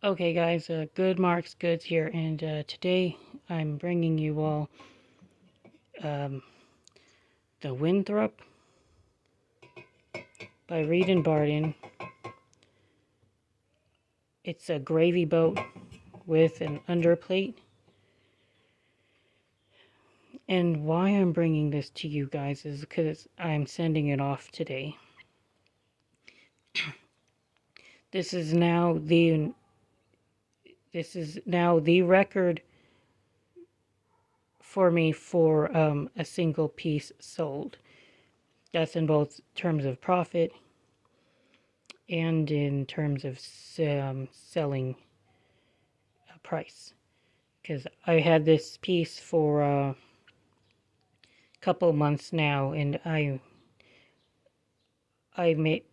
Okay guys, Good Marks Goods here, and today I'm bringing you all um, the Winthrop by Reed and Barton. It's a gravy boat with an underplate, and why I'm bringing this to you guys is because I'm sending it off today. This is now the record for me for a single piece sold. That's in both terms of profit and in terms of selling price. Because I had this piece for a couple months now, and I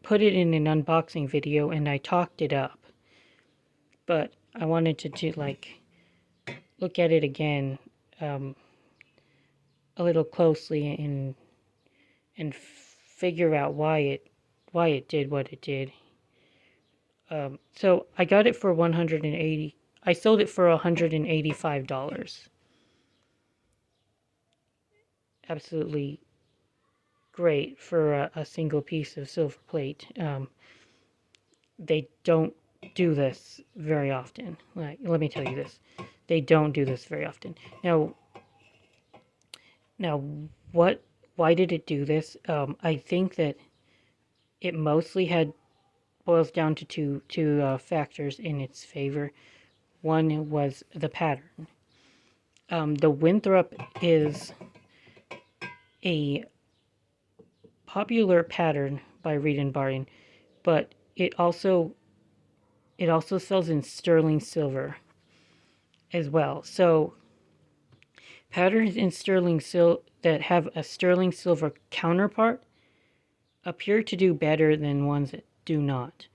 put it in an unboxing video and I talked it up. But I wanted to like look at it again a little closely and figure out why it did what it did. So I got it for 180. I sold it for $185. Absolutely great for a single piece of silver plate. They don't do this very often. Like, let me tell you this. They don't do this very often. Now, what? Why did it do this? I think that it mostly boils down to two factors in its favor. One was the pattern. The Winthrop is a popular pattern by Reed and Barton, but it also sells in sterling silver as well. So patterns in sterling silver that have a sterling silver counterpart appear to do better than ones that do not.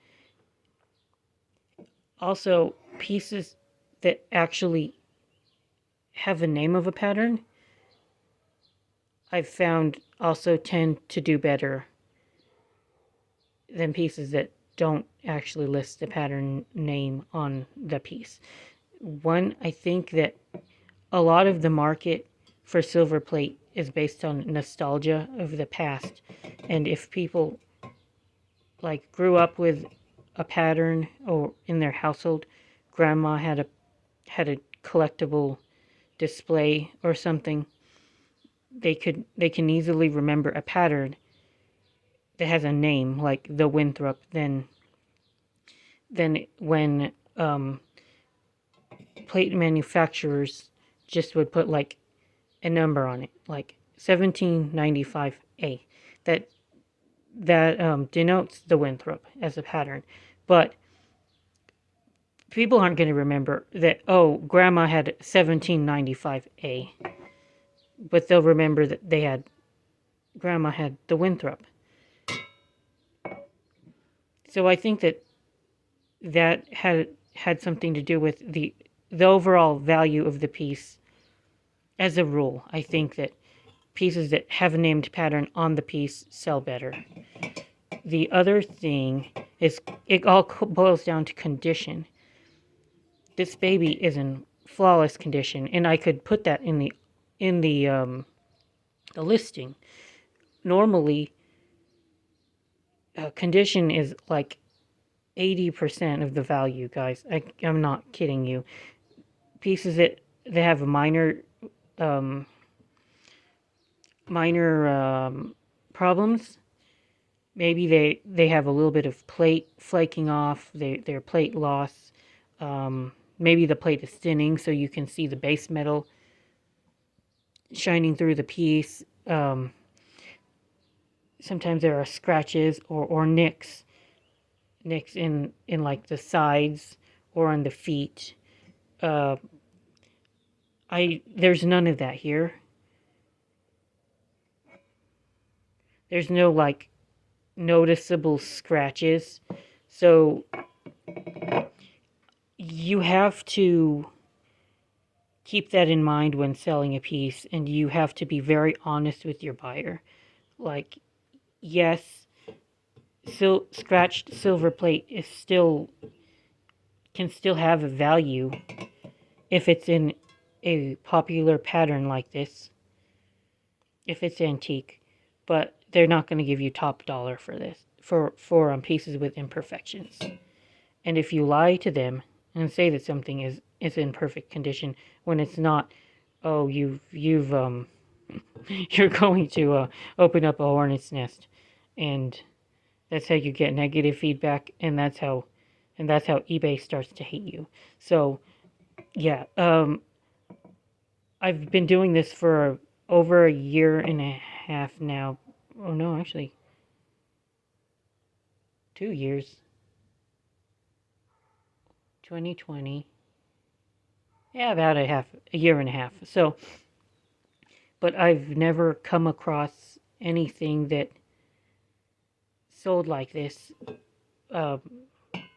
Also, pieces that actually have a name of a pattern, I've found also tend to do better than pieces that don't actually list the pattern name on the piece. One, I think that a lot of the market for silver plate is based on nostalgia of the past. And if people like grew up with a pattern or in their household, grandma had a collectible display or something, they can easily remember a pattern that has a name like the Winthrop than when plate manufacturers just would put like a number on it, like 1795A. That denotes the Winthrop as a pattern. But people aren't going to remember that, oh, grandma had 1795A. But they'll remember that grandma had the Winthrop. So I think that had something to do with the overall value of the piece. As a rule, I think that pieces that have a named pattern on the piece sell better. The other thing is it all boils down to condition. This baby is in flawless condition, and I could put that in the listing. Normally, condition is like 80% of the value, guys. I'm not kidding you. Pieces that they have a um, minor problems. Maybe they have a little bit of plate flaking off. Their plate loss. Maybe the plate is thinning, so you can see the base metal shining through the piece. Sometimes there are scratches or nicks in like the sides or on the feet. There's none of that here. There's no like noticeable scratches. So you have to keep that in mind when selling a piece, and you have to be very honest with your buyer. Like, yes, scratched silver plate is still can still have a value if it's in a popular pattern like this, if it's antique, but they're not going to give you top dollar for this, for pieces with imperfections. And if you lie to them and say that something is in perfect condition when it's not, oh, you've you're going to open up a hornet's nest, and that's how you get negative feedback, and that's how eBay starts to hate you. So yeah, I've been doing this for over a year and a half now. Oh no, actually 2 years. 2020. Yeah, about a year and a half. So, but I've never come across anything that sold like this uh,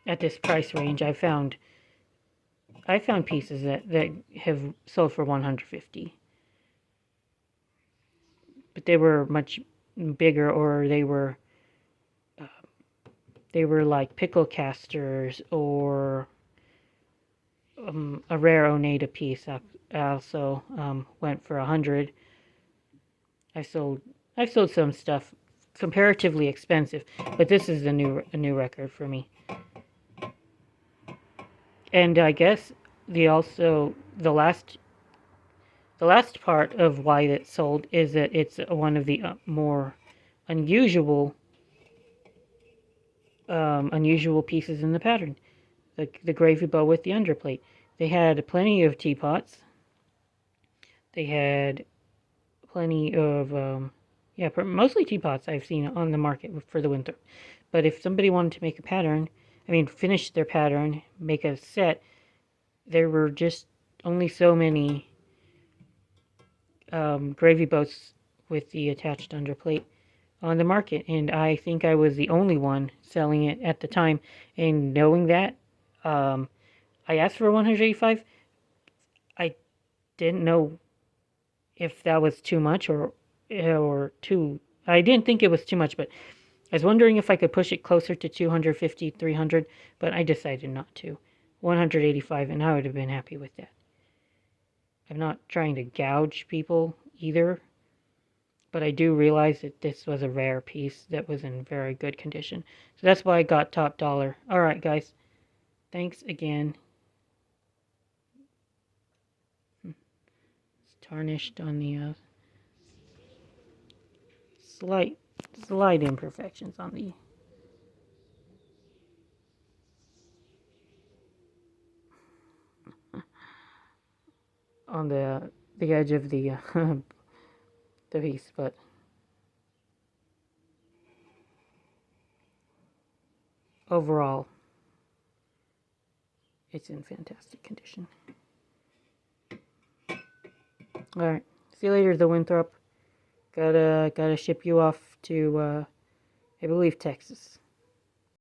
at this price range. I found pieces that have sold for 150, but they were much bigger, or they were like pickle casters, or a rare Oneida piece. I also went for 100. I sold I've sold some stuff comparatively expensive, but this is a new record for me. And I guess the last part of why it sold is that it's one of the more unusual unusual pieces in the pattern. The gravy bowl with the underplate. They had plenty of teapots. They had plenty of yeah, mostly teapots I've seen on the market for the Winthrop. But if somebody wanted to make a pattern, finish their pattern, make a set, there were just only so many gravy boats with the attached underplate on the market, and I think I was the only one selling it at the time. And knowing that, I asked for 185. I didn't know if that was too much or too. I didn't think it was too much, but I was wondering if I could push it closer to 250, 300, but I decided not to. 185, and I would have been happy with that. I'm not trying to gouge people either, but I do realize that this was a rare piece that was in very good condition. So that's why I got top dollar. Alright, guys. Thanks again. It's tarnished on the slight imperfections on the edge of the the piece, but overall it's in fantastic condition. Alright, see you later, the Winthrop. Gotta ship you off to I believe Texas.